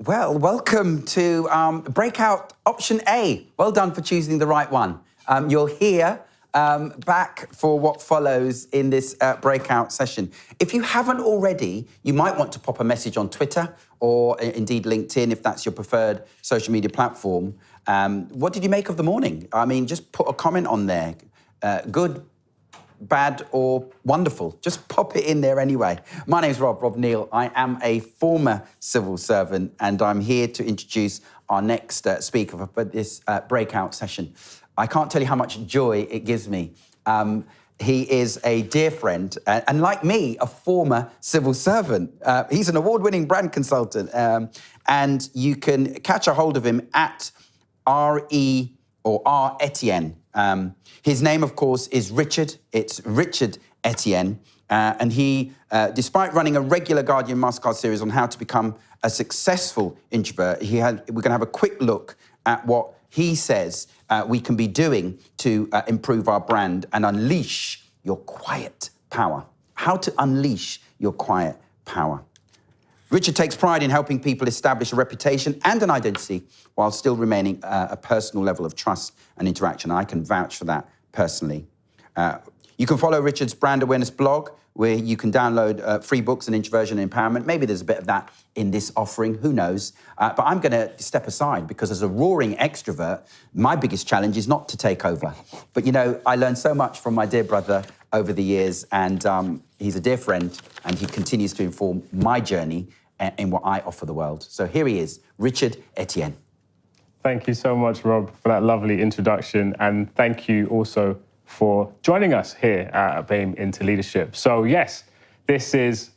Well, welcome to breakout option A. Well done for choosing the right one. You're here back for what follows in this breakout session. If you haven't already, you might want to pop a message on Twitter or indeed LinkedIn if that's your preferred social media platform. What did you make of the morning? I mean, just put a comment on there. Good, bad or wonderful. Just pop it in there anyway. My name's Rob Neal. I am a former civil servant and I'm here to introduce our next speaker for this breakout session. I can't tell you how much joy it gives me. He is a dear friend and like me, a former civil servant. He's an award-winning brand consultant and you can catch a hold of him at R.E. or R. Etienne. His name, of course, is Richard. It's Richard Etienne. And he, despite running a regular Guardian Mastercard series on how to become a successful introvert, we're going to have a quick look at what he says we can be doing to improve our brand and unleash your quiet power. How to unleash your quiet power. Richard takes pride in helping people establish a reputation and an identity while still remaining a personal level of trust and interaction. I can vouch for that personally. You can follow Richard's brand awareness blog, where you can download free books on introversion and empowerment. Maybe there's a bit of that in this offering, who knows? But I'm going to step aside because as a roaring extrovert, my biggest challenge is not to take over. But, you know, I learned so much from my dear brother over the years, and he's a dear friend, and he continues to inform my journey in what I offer the world. So here he is, Richard Etienne. Thank you so much, Rob, for that lovely introduction, and thank you also for joining us here at BAME Into Leadership. So yes, this is,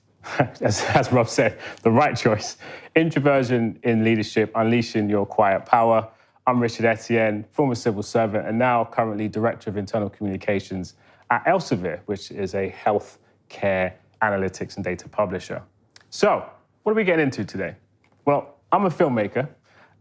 as Rob said, the right choice. Introversion in leadership, unleashing your quiet power. I'm Richard Etienne, former civil servant, and now currently Director of Internal Communications at Elsevier, which is a health care analytics and data publisher. So, what are we getting into today? Well, I'm a filmmaker,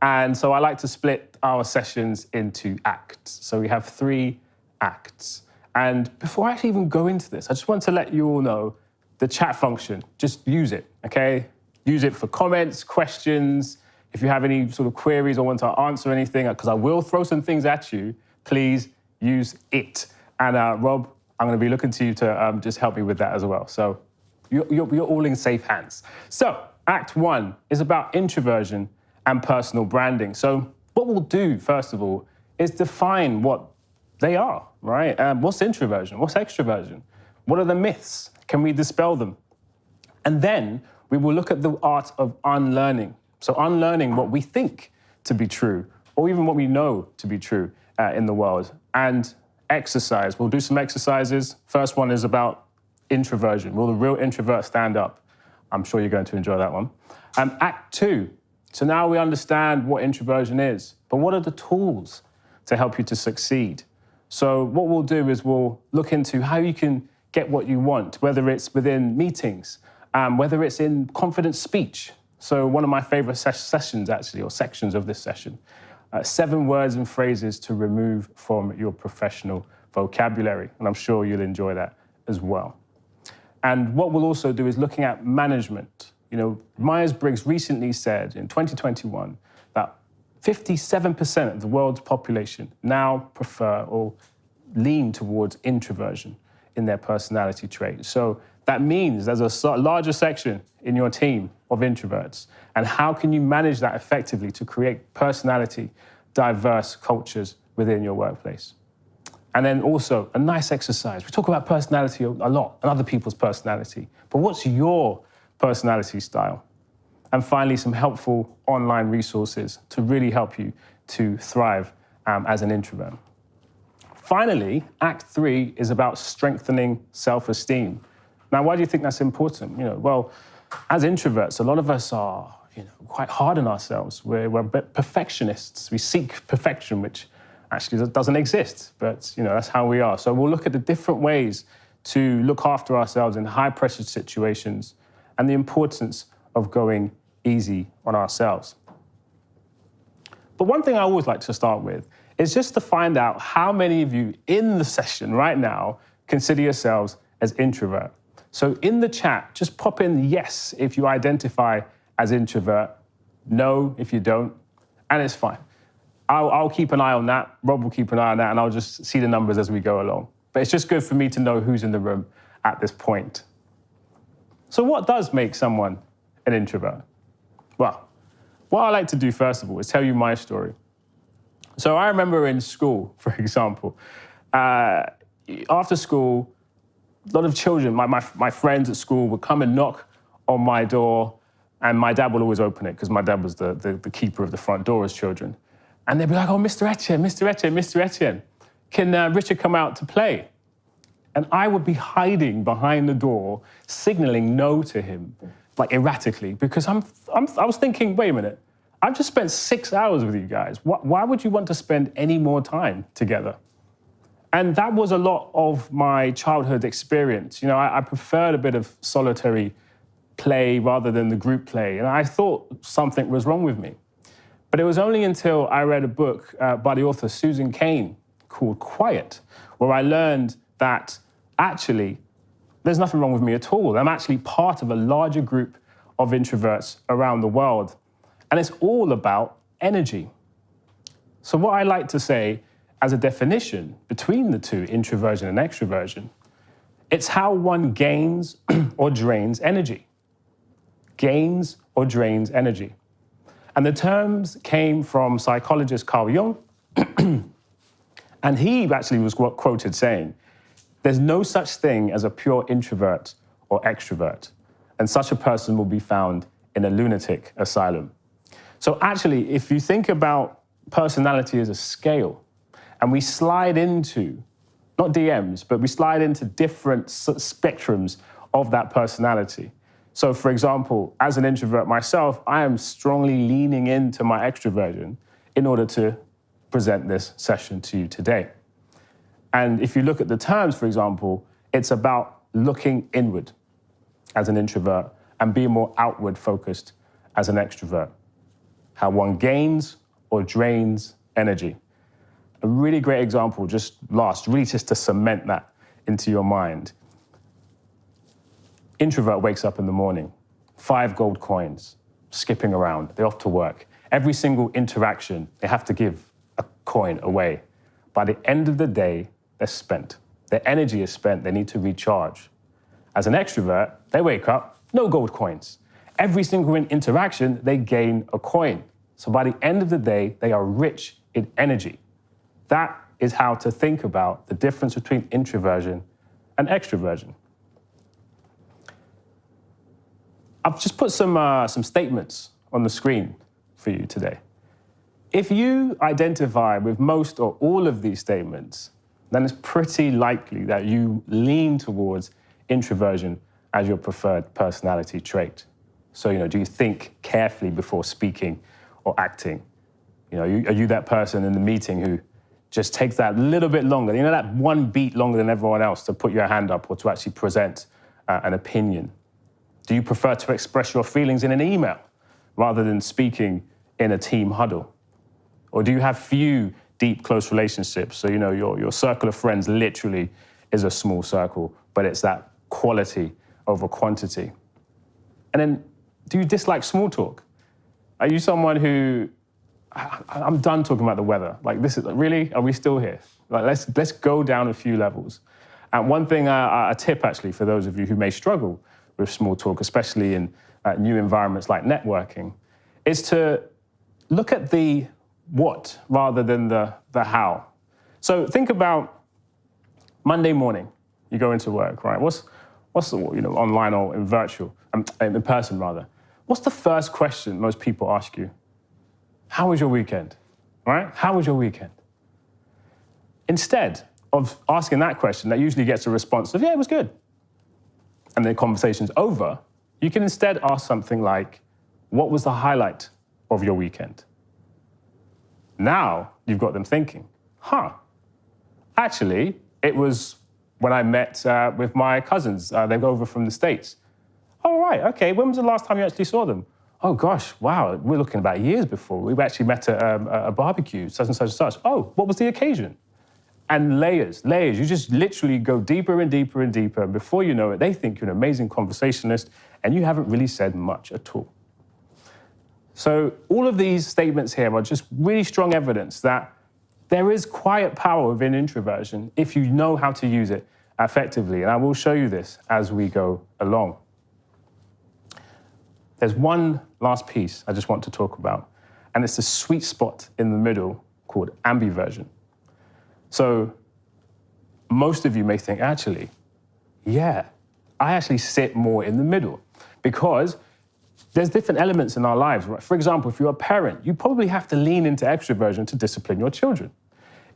and so I like to split our sessions into acts. So we have 3 acts. And before I actually even go into this, I just want to let you all know the chat function, just use it, okay? Use it for comments, questions. If you have any sort of queries or want to answer anything, because I will throw some things at you, please use it. And Rob, I'm going to be looking to you to just help me with that as well. So you're all in safe hands. So Act 1 is about introversion and personal branding. So what we'll do, first of all, is define what they are, right? What's introversion? What's extroversion? What are the myths? Can we dispel them? And then we will look at the art of unlearning. So unlearning what we think to be true, or even what we know to be true in the world. And exercise. We'll do some exercises. First one is about introversion. Will the real introvert stand up? I'm sure you're going to enjoy that one. Act 2. So now we understand what introversion is, but what are the tools to help you to succeed? So what we'll do is we'll look into how you can get what you want, whether it's within meetings, whether it's in confident speech. So one of my favorite sessions actually, or sections of this session, 7 words and phrases to remove from your professional vocabulary. And I'm sure you'll enjoy that as well. And what we'll also do is looking at management. You know, Myers-Briggs recently said in 2021 that 57% of the world's population now prefer or lean towards introversion in their personality trait. So that means there's a larger section in your team of introverts. And how can you manage that effectively to create personality, diverse cultures within your workplace? And then also a nice exercise. We talk about personality a lot and other people's personality, but what's your personality style? And finally, some helpful online resources to really help you to thrive as an introvert. Finally, Act 3 is about strengthening self-esteem. Now, why do you think that's important? You know, well, as introverts, a lot of us are, quite hard on ourselves. We're perfectionists. We seek perfection, which actually doesn't exist, but that's how we are. So we'll look at the different ways to look after ourselves in high-pressure situations and the importance of going easy on ourselves. But one thing I always like to start with is just to find out how many of you in the session right now consider yourselves as introvert. So in the chat, just pop in yes if you identify as introvert, know if you don't, and it's fine. I'll keep an eye on that. Rob will keep an eye on that, and I'll just see the numbers as we go along. But it's just good for me to know who's in the room at this point. So what does make someone an introvert? Well, what I like to do, first of all, is tell you my story. So I remember in school, for example, after school, a lot of children, my friends at school would come and knock on my door, and my dad would always open it because my dad was the keeper of the front door as children. And they'd be like, oh, Mr. Etienne, Mr. Etienne, Mr. Etienne, can Richard come out to play? And I would be hiding behind the door, signaling no to him, like erratically, because I was thinking, wait a minute, I've just spent 6 hours with you guys. Why would you want to spend any more time together? And that was a lot of my childhood experience. You know, I preferred a bit of solitary play rather than the group play. And I thought something was wrong with me. But it was only until I read a book by the author Susan Cain called Quiet, where I learned that actually there's nothing wrong with me at all. I'm actually part of a larger group of introverts around the world. And it's all about energy. So what I like to say as a definition between the two, introversion and extroversion, it's how one gains or drains energy. Gains or drains energy. And the terms came from psychologist Carl Jung, and he actually was quoted saying, there's no such thing as a pure introvert or extrovert, and such a person will be found in a lunatic asylum. So actually, if you think about personality as a scale, and we slide into, not DMs, but we slide into different spectrums of that personality. So for example, as an introvert myself, I am strongly leaning into my extroversion in order to present this session to you today. And if you look at the terms, for example, it's about looking inward as an introvert and being more outward focused as an extrovert. How one gains or drains energy. A really great example, really just to cement that into your mind. Introvert wakes up in the morning, 5 gold coins, skipping around, they're off to work. Every single interaction, they have to give a coin away. By the end of the day, they're spent. Their energy is spent, they need to recharge. As an extrovert, they wake up, no gold coins. Every single interaction, they gain a coin. So by the end of the day, they are rich in energy. That is how to think about the difference between introversion and extroversion. I've just put some statements on the screen for you today. If you identify with most or all of these statements, then it's pretty likely that you lean towards introversion as your preferred personality trait. So, do you think carefully before speaking or acting? Are you that person in the meeting who just takes that little bit longer, that one beat longer than everyone else to put your hand up or to actually present an opinion? Do you prefer to express your feelings in an email rather than speaking in a team huddle? Or do you have few deep, close relationships? So, your circle of friends literally is a small circle, but it's that quality over quantity. And then, do you dislike small talk? Are you someone who, I'm done talking about the weather. Like, this is, really, are we still here? Like, let's go down a few levels. And one thing, a tip actually for those of you who may struggle with small talk, especially in new environments like networking, is to look at the what rather than the how. So think about Monday morning, you go into work, right? What's the, online or in virtual, in person rather. What's the first question most people ask you? How was your weekend, right? How was your weekend? Instead of asking that question, that usually gets a response of, yeah, it was good. And the conversation's over, you can instead ask something like, what was the highlight of your weekend? Now you've got them thinking, actually, it was when I met with my cousins. They go over from the States. Oh, right, okay, when was the last time you actually saw them? Oh gosh, wow, we're looking about years before. We actually met at a barbecue, such and such and such. Oh, what was the occasion? And layers. You just literally go deeper and deeper and deeper. And before you know it, they think you're an amazing conversationalist and you haven't really said much at all. So all of these statements here are just really strong evidence that there is quiet power within introversion if you know how to use it effectively. And I will show you this as we go along. There's one last piece I just want to talk about, and it's the sweet spot in the middle called ambiversion. So most of you may think, actually, yeah, I actually sit more in the middle because there's different elements in our lives, right? For example, if you're a parent, you probably have to lean into extroversion to discipline your children.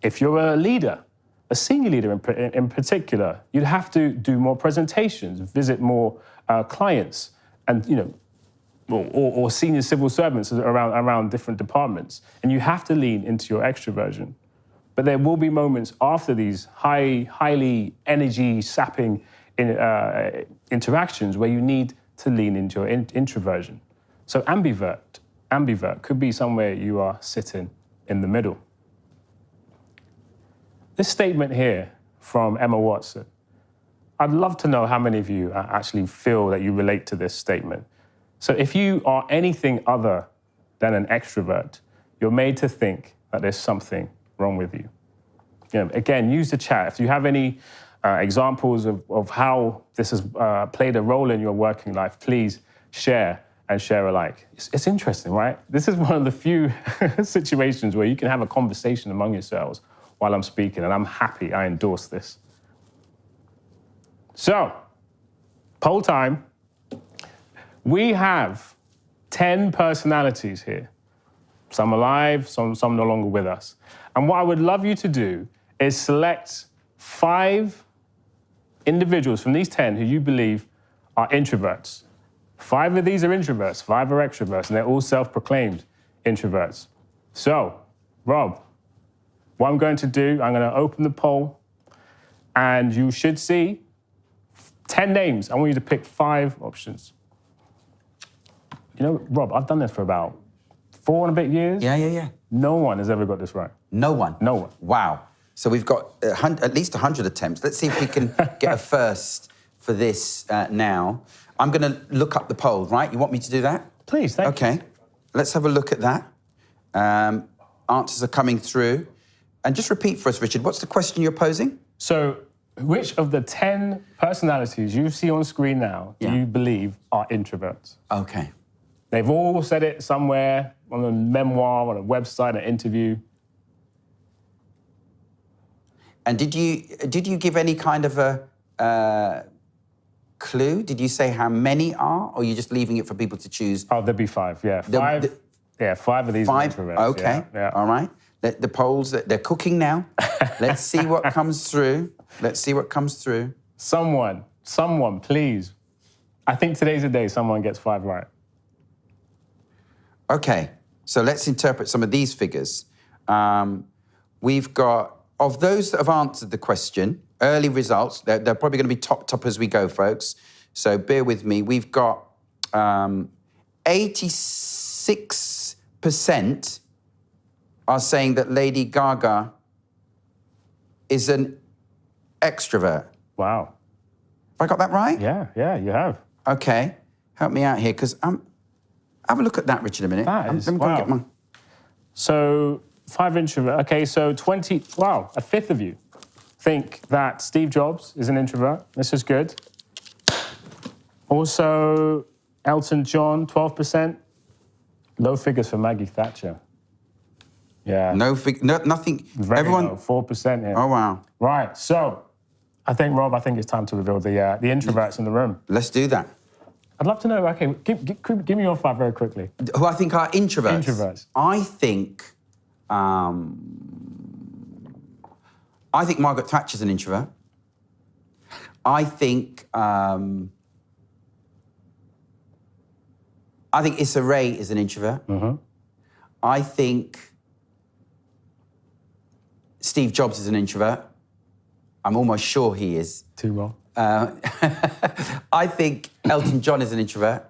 If you're a leader, a senior leader in particular, you'd have to do more presentations, visit more clients, and or senior civil servants around different departments, and you have to lean into your extroversion. But there will be moments after these highly energy-sapping interactions where you need to lean into your introversion. So ambivert could be somewhere you are sitting in the middle. This statement here from Emma Watson, I'd love to know how many of you actually feel that you relate to this statement. So if you are anything other than an extrovert, you're made to think that there's something wrong with you. Again, use the chat. If you have any examples of how this has played a role in your working life, please share and share alike. It's interesting, right? This is one of the few situations where you can have a conversation among yourselves while I'm speaking, and I'm happy I endorse this. So, poll time. We have 10 personalities here. Some alive, some no longer with us. And what I would love you to do is select 5 individuals from these 10 who you believe are introverts. 5 of these are introverts, 5 are extroverts, and they're all self-proclaimed introverts. So, Rob, what I'm going to do, I'm going to open the poll, and you should see 10 names. I want you to pick 5 options. You know, Rob, I've done this for about 4 and a bit years. Yeah. No one has ever got this right. No one? No one. Wow. So we've got at least 100 attempts. Let's see if we can get a first for this now. I'm going to look up the poll, right? You want me to do that? Please, thank you. Okay. Let's have a look at that. Answers are coming through. And just repeat for us, Richard, what's the question you're posing? So, which of the 10 personalities you see on screen now do you believe are introverts? Okay. They've all said it somewhere on a memoir, on a website, an interview. And did you give any kind of a clue? Did you say how many are, or are you just leaving it for people to choose? Oh, there'd be 5, yeah. 5 of these are introverts. Okay, yeah. All right. The polls, they're cooking now. Let's see what comes through. Let's see what comes through. Someone, please. I think today's the day someone gets 5 right. Okay, so let's interpret some of these figures. We've got, of those that have answered the question, early results, they're probably going to be top as we go, folks. So bear with me. We've got 86% are saying that Lady Gaga is an extrovert. Wow. Have I got that right? Yeah, you have. Okay, help me out here, because have a look at that, Richard, a minute. That is, Let me go and get my... So 5 introverts. Okay, so a fifth of you think that Steve Jobs is an introvert. This is good. Also, Elton John, 12%. Low figures for Maggie Thatcher. Yeah. Nothing. Very everyone... low, 4% here. Oh, wow. Right, so Rob, I think it's time to reveal the introverts in the room. Let's do that. I'd love to know, okay, give me your 5 very quickly. Who I think are introverts? Introverts. I think Margaret Thatcher's an introvert. I think Issa Rae is an introvert. Mm-hmm. I think Steve Jobs is an introvert. I'm almost sure he is. Too well. I think Elton John is an introvert.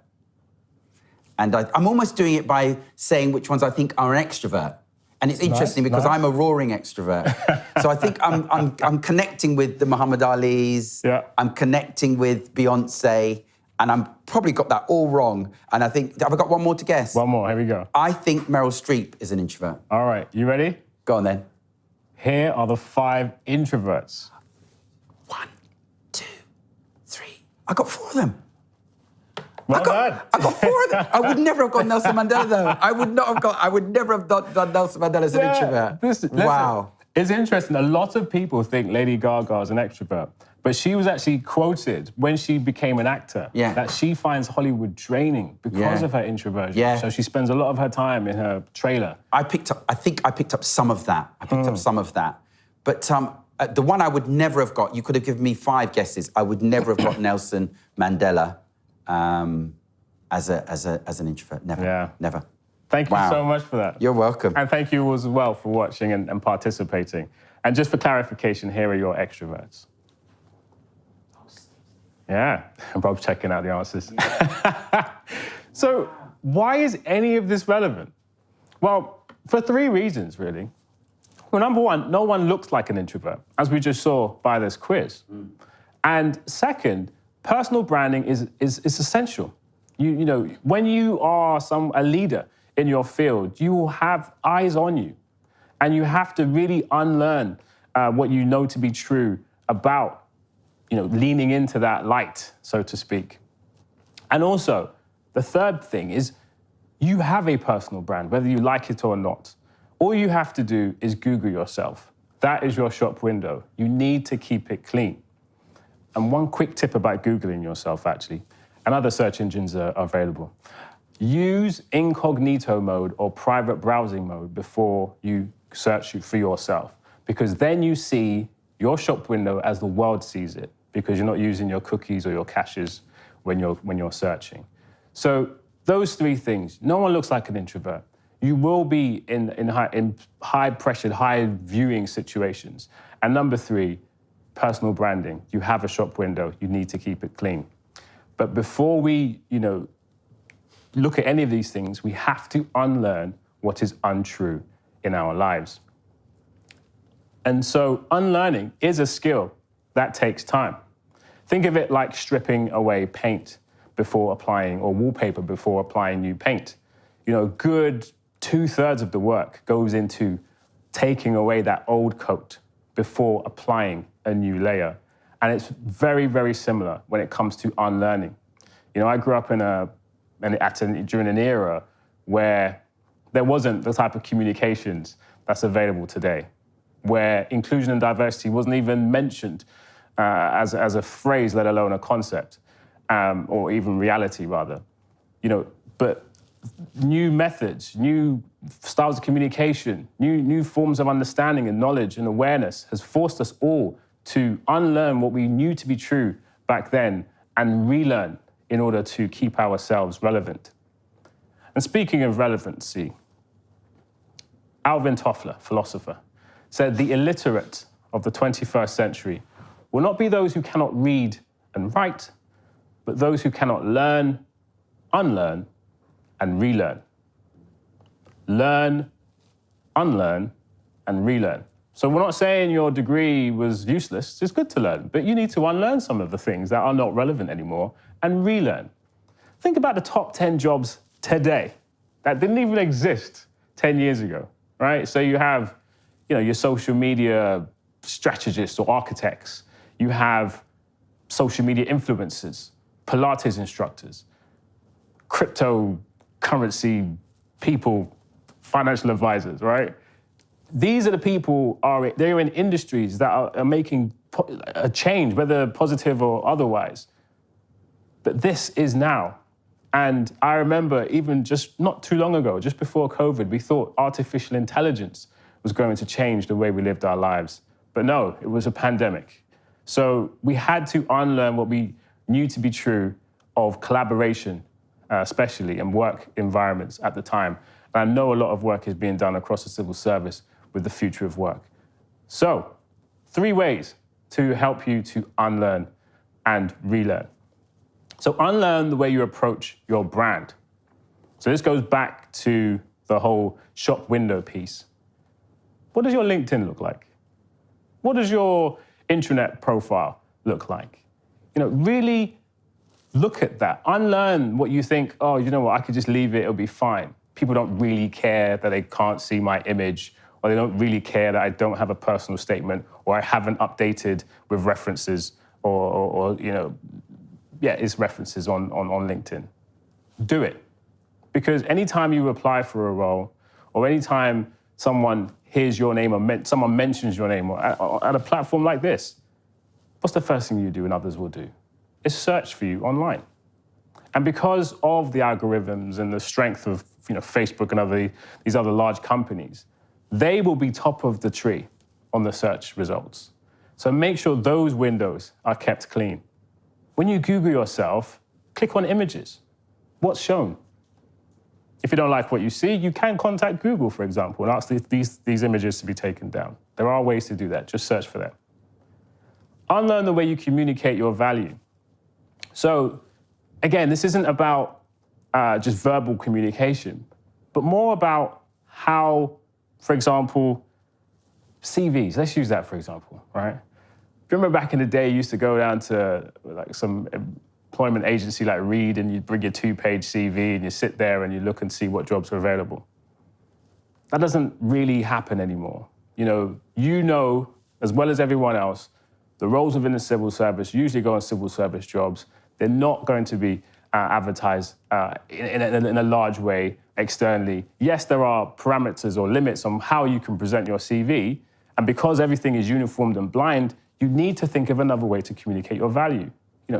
And I'm almost doing it by saying which ones I think are an extrovert. And it's interesting because I'm a roaring extrovert. So I think I'm connecting with the Muhammad Alis. Yeah. I'm connecting with Beyonce. And I'm probably got that all wrong. And I think, have I got one more to guess? One more, here we go. I think Meryl Streep is an introvert. All right, you ready? Go on then. Here are the 5 introverts. 1, 2, 3. I got 4 of them. Well done. I got 4 of them. I would never have got Nelson Mandela though. I would never have done Nelson Mandela as an introvert. Listen, wow. It's interesting. A lot of people think Lady Gaga is an extrovert, but she was actually quoted when she became an actor that she finds Hollywood draining because of her introversion. Yeah. So she spends a lot of her time in her trailer. I think I picked up some of that. But the one I would never have got, you could have given me 5 guesses. I would never have got Nelson Mandela as an introvert. Never. Thank you so much for that. You're welcome. And thank you as well for watching and participating. And just for clarification, here are your extroverts. Yeah, and Bob's checking out the answers. So why is any of this relevant? Well, for 3 reasons, really. Well, number one, no one looks like an introvert, as we just saw by this quiz. And second, personal branding is essential. You know, when you are a leader in your field, you will have eyes on you. And you have to really unlearn what you know to be true about, leaning into that light, so to speak. And also, the third thing is you have a personal brand, whether you like it or not. All you have to do is Google yourself. That is your shop window. You need to keep it clean. And one quick tip about Googling yourself, actually, and other search engines are available. Use incognito mode or private browsing mode before you search for yourself, because then you see your shop window as the world sees it, because you're not using your cookies or your caches when you're searching. So those 3 things. No one looks like an introvert. You will be in high-pressured, high-viewing situations. And number 3, personal branding. You have a shop window. You need to keep it clean. But before we, look at any of these things, we have to unlearn what is untrue in our lives. And so unlearning is a skill that takes time. Think of it like stripping away paint before applying, or wallpaper before applying new paint. Good 2/3 of the work goes into taking away that old coat before applying a new layer. And it's very, very similar when it comes to unlearning. I grew up during an era where there wasn't the type of communications that's available today, where inclusion and diversity wasn't even mentioned as a phrase, let alone a concept, or even reality, rather. But new methods, new styles of communication, new forms of understanding and knowledge and awareness has forced us all to unlearn what we knew to be true back then and relearn in order to keep ourselves relevant. And speaking of relevancy, Alvin Toffler, philosopher, said the illiterate of the 21st century will not be those who cannot read and write, but those who cannot learn, unlearn, and relearn. Learn, unlearn, and relearn. So we're not saying your degree was useless. It's good to learn, but you need to unlearn some of the things that are not relevant anymore and relearn. Think about the top 10 jobs today that didn't even exist 10 years ago, right? So you have, your social media strategists or architects. You have social media influencers, Pilates instructors, cryptocurrency people, financial advisors, right? These are the people, they're in industries that are making a change, whether positive or otherwise. But this is now. And I remember even just not too long ago, just before COVID, we thought artificial intelligence was going to change the way we lived our lives. But no, it was a pandemic. So we had to unlearn what we knew to be true of collaboration, especially in work environments at the time. And I know a lot of work is being done across the civil service with the future of work. So 3 ways to help you to unlearn and relearn. So unlearn the way you approach your brand. So this goes back to the whole shop window piece. What does your LinkedIn look like? What does your intranet profile look like? Really Look at that. Unlearn what you think, oh, you know what, I could just leave it, it'll be fine. People don't really care that they can't see my image, or they don't really care that I don't have a personal statement, or I haven't updated with references, or it's references on LinkedIn. Do it. Because anytime you apply for a role, or anytime someone hears your name, or someone mentions your name, or at a platform like this, what's the first thing you do and others will do? Is search for you online. And because of the algorithms and the strength of Facebook and these other large companies, they will be top of the tree on the search results. So make sure those windows are kept clean. When you Google yourself, click on images. What's shown? If you don't like what you see, you can contact Google, for example, and ask these images to be taken down. There are ways to do that. Just search for them. Unlearn the way you communicate your value. So, again, this isn't about just verbal communication, but more about how, for example, CVs. Let's use that, for example, right? Do you remember back in the day, you used to go down to like some employment agency like Reed, and you'd bring your 2-page CV and you sit there and you look and see what jobs are available. That doesn't really happen anymore. You know, as well as everyone else, the roles within the civil service usually go on civil service jobs. They're not going to be advertised in a large way externally. Yes, there are parameters or limits on how you can present your CV, and because everything is uniformed and blind, you need to think of another way to communicate your value.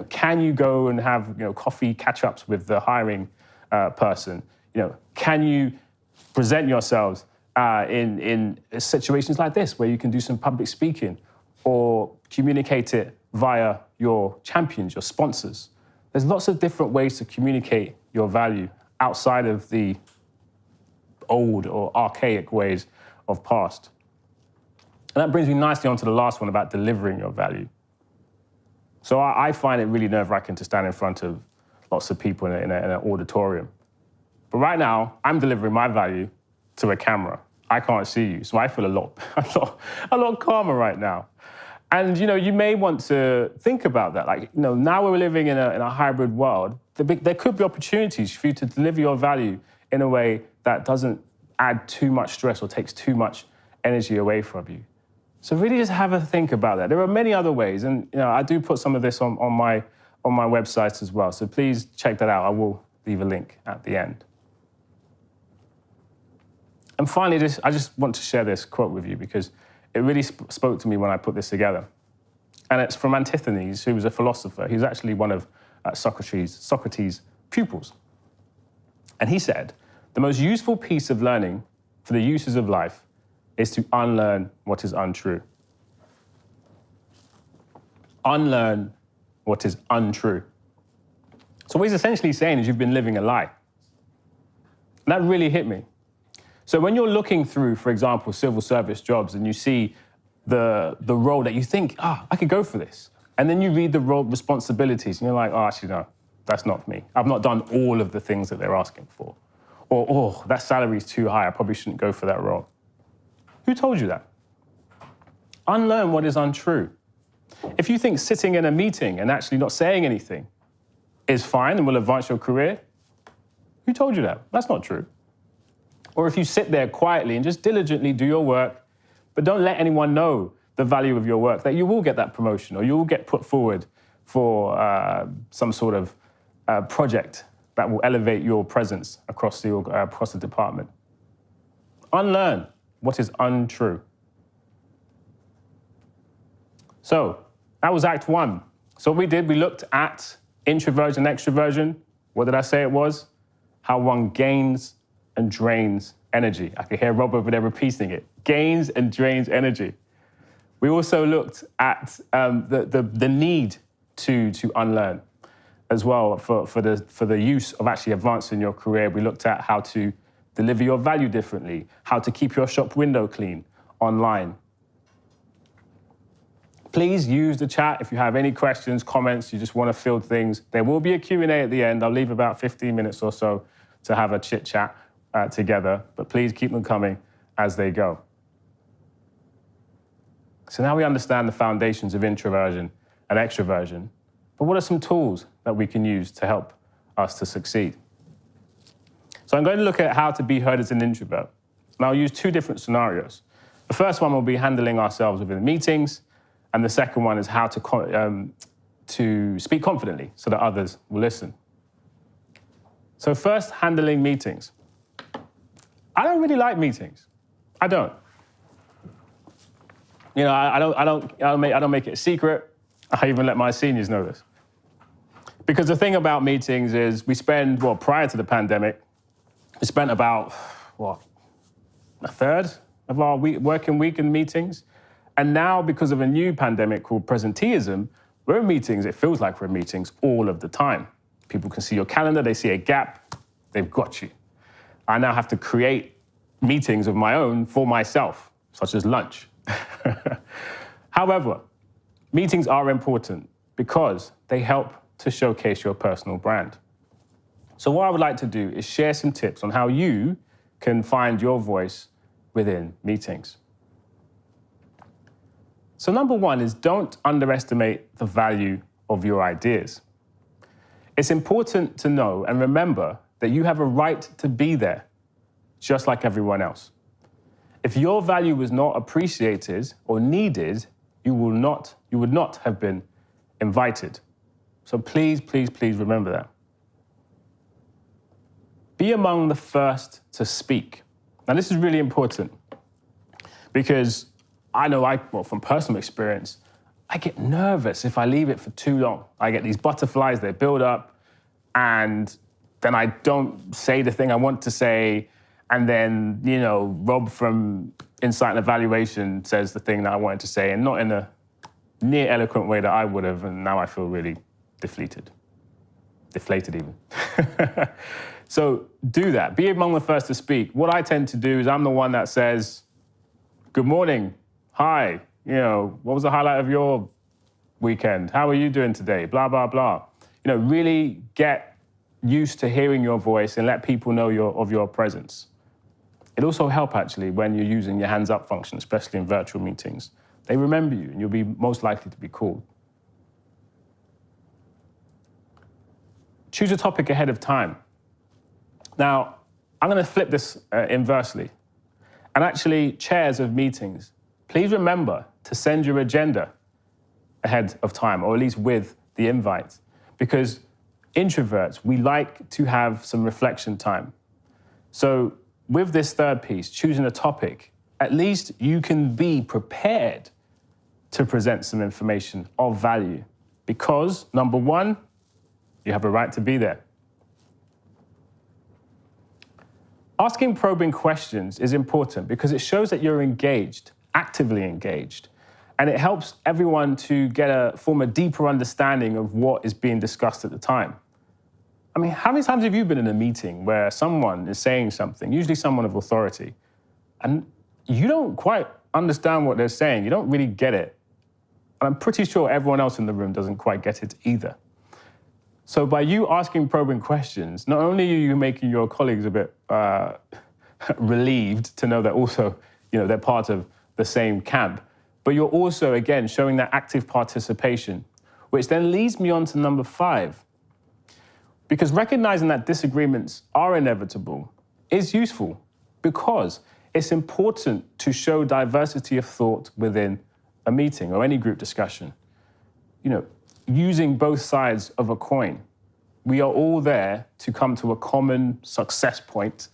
Can you go and have coffee catch-ups with the hiring person? Can you present yourselves in situations like this where you can do some public speaking, or communicate it via your champions, your sponsors? There's lots of different ways to communicate your value outside of the old or archaic ways of past. And that brings me nicely onto the last one about delivering your value. So I find it really nerve-wracking to stand in front of lots of people in an auditorium. But right now, I'm delivering my value to a camera. I can't see you, so I feel a lot calmer right now. And you may want to think about that. Now we're living in a hybrid world. There could be opportunities for you to deliver your value in a way that doesn't add too much stress or takes too much energy away from you. So really just have a think about that. There are many other ways, and I do put some of this on my website as well. So please check that out. I will leave a link at the end. And finally, I just want to share this quote with you because it really spoke to me when I put this together. And it's from Etienne, who was a philosopher. He's actually one of Socrates' pupils. And he said, "The most useful piece of learning for the uses of life is to unlearn what is untrue." Unlearn what is untrue. So what he's essentially saying is you've been living a lie. And that really hit me. So when you're looking through, for example, civil service jobs, and you see the role that you think, I could go for this. And then you read the role responsibilities and you're like, actually, no, that's not for me. I've not done all of the things that they're asking for. Or, that salary is too high. I probably shouldn't go for that role. Who told you that? Unlearn what is untrue. If you think sitting in a meeting and actually not saying anything is fine and will advance your career, who told you that? That's not true. Or if you sit there quietly and just diligently do your work, but don't let anyone know the value of your work, that you will get that promotion or you will get put forward for some sort of project that will elevate your presence across the department. Unlearn what is untrue. So that was Act 1. So what we did, we looked at introversion and extroversion. What did I say it was? How one gains and drains energy. I could hear Rob over there repeating it. Gains and drains energy. We also looked at the need to unlearn as well for the use of actually advancing your career. We looked at how to deliver your value differently, how to keep your shop window clean online. Please use the chat if you have any questions, comments, you just want to field things. There will be a Q&A at the end. I'll leave about 15 minutes or so to have a chit chat together, but please keep them coming as they go. So now we understand the foundations of introversion and extroversion. But what are some tools that we can use to help us to succeed? So I'm going to look at how to be heard as an introvert. And I'll use two different scenarios. The first one will be handling ourselves within meetings, and the second one is how to speak confidently so that others will listen. So first, handling meetings. I don't really like meetings. I don't. You know, I don't make it a secret. I even let my seniors know this. Because the thing about meetings is we spend, prior to the pandemic, we spent about, a third of our working week in meetings. And now, because of a new pandemic called presenteeism, we're in meetings, it feels like we're in meetings all of the time. People can see your calendar, they see a gap, they've got you. I now have to create meetings of my own for myself, such as lunch. However, meetings are important because they help to showcase your personal brand. So what I would like to do is share some tips on how you can find your voice within meetings. So number one is don't underestimate the value of your ideas. It's important to know and remember that you have a right to be there, just like everyone else. If your value was not appreciated or needed, you would not have been invited. So please, please, please remember that. Be among the first to speak. Now, this is really important because I know from personal experience, I get nervous if I leave it for too long. I get these butterflies, they build up, and then I don't say the thing I want to say. And then, Rob from Insight and Evaluation says the thing that I wanted to say, and not in a near eloquent way that I would have, and now I feel really deflated even. So do that. Be among the first to speak. What I tend to do is I'm the one that says, good morning, hi, what was the highlight of your weekend? How are you doing today? Blah, blah, blah. Really get used to hearing your voice and let people know of your presence. It also helps, actually, when you're using your hands up function, especially in virtual meetings. They remember you, and you'll be most likely to be called. Choose a topic ahead of time. Now, I'm going to flip this inversely. And actually, chairs of meetings, please remember to send your agenda ahead of time, or at least with the invite. Because introverts, we like to have some reflection time. So with this third piece, choosing a topic, at least you can be prepared to present some information of value. Because, number one, you have a right to be there. Asking probing questions is important because it shows that you're engaged, actively engaged, and it helps everyone to form a deeper understanding of what is being discussed at the time. I mean, how many times have you been in a meeting where someone is saying something, usually someone of authority, and you don't quite understand what they're saying, you don't really get it, and I'm pretty sure everyone else in the room doesn't quite get it either. So by you asking probing questions, not only are you making your colleagues a bit relieved to know that also, they're part of the same camp, but you're also, again, showing that active participation, which then leads me on to number 5. Because recognizing that disagreements are inevitable is useful because it's important to show diversity of thought within a meeting or any group discussion. Using both sides of a coin. We are all there to come to a common success point,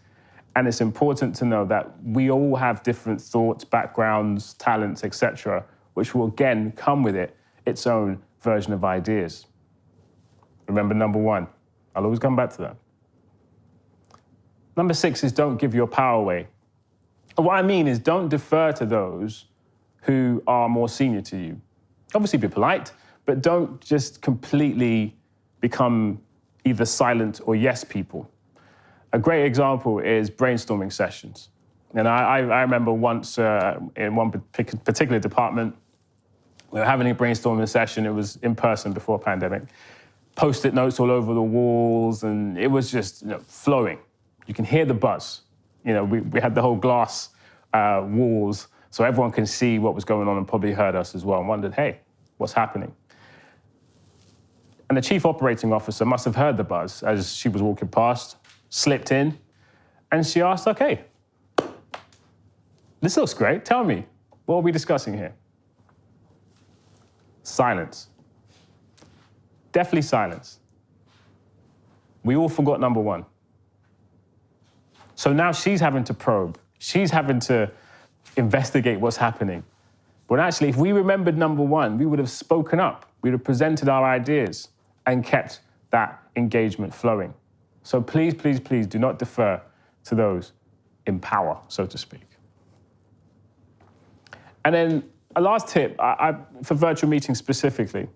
and it's important to know that we all have different thoughts, backgrounds, talents, etc., which will again come with its own version of ideas. Remember number 1. I'll always come back to that. Number 6 is don't give your power away. And what I mean is don't defer to those who are more senior to you. Obviously be polite, but don't just completely become either silent or yes people. A great example is brainstorming sessions. And I remember once in one particular department, we were having a brainstorming session. It was in person before pandemic. Post-it notes all over the walls, and it was just flowing. You can hear the buzz. We had the whole glass walls, so everyone can see what was going on and probably heard us as well and wondered, hey, what's happening? And the chief operating officer must have heard the buzz as she was walking past, slipped in, and she asked, okay, this looks great. Tell me, what are we discussing here? Silence. Definitely silence. We all forgot number one. So now she's having to probe. She's having to investigate what's happening. But actually, if we remembered number one, we would have spoken up. We'd have presented our ideas and kept that engagement flowing. So please, please, please do not defer to those in power, so to speak. And then a last tip for virtual meetings specifically.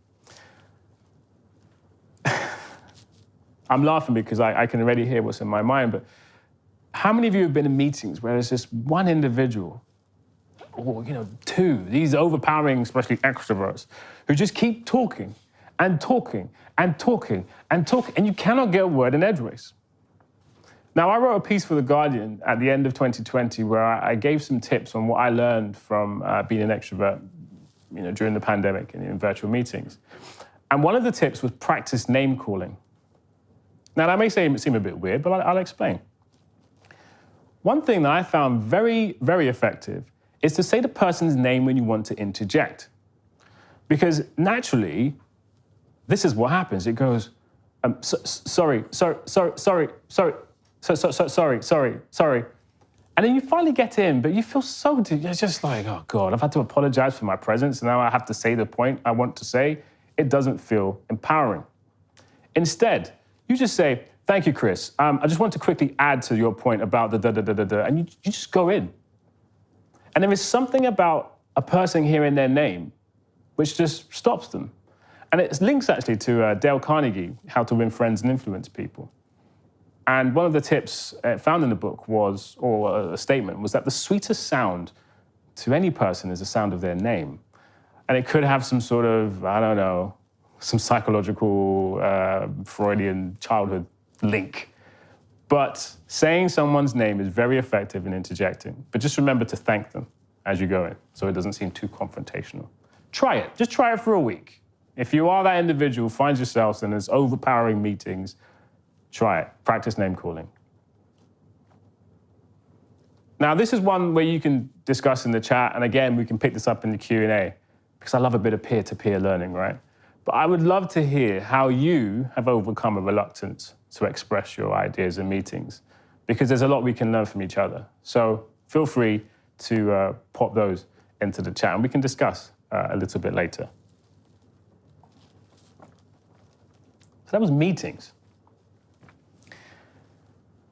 I'm laughing because I can already hear what's in my mind, but how many of you have been in meetings where there's just one individual, or two, these overpowering, especially extroverts, who just keep talking and talking and talking and talking, and you cannot get a word in edgeways? Now, I wrote a piece for The Guardian at the end of 2020 where I gave some tips on what I learned from being an extrovert, during the pandemic and in virtual meetings. And one of the tips was practice name calling. Now, that may seem a bit weird, but I'll explain. One thing that I found very, very effective is to say the person's name when you want to interject. Because naturally, this is what happens. It goes, sorry. And then you finally get in, but you feel you're just like, oh God, I've had to apologize for my presence, and now I have to say the point I want to say. It doesn't feel empowering. Instead, you just say, thank you, Chris. I just want to quickly add to your point about the da-da-da-da-da, and you just go in. And there is something about a person hearing their name which just stops them. And it links actually to Dale Carnegie, How to Win Friends and Influence People. And one of the tips found in the book was, or a statement, was that the sweetest sound to any person is the sound of their name. And it could have some sort of, I don't know, some psychological Freudian childhood link. But saying someone's name is very effective in interjecting. But just remember to thank them as you go in, so it doesn't seem too confrontational. Try it. Just try it for a week. If you are that individual who finds yourself in those overpowering meetings, try it. Practice name calling. Now, this is one where you can discuss in the chat, and again, we can pick this up in the Q&A, because I love a bit of peer-to-peer learning, right? But I would love to hear how you have overcome a reluctance to express your ideas in meetings, because there's a lot we can learn from each other. So feel free to pop those into the chat, and we can discuss a little bit later. So that was meetings.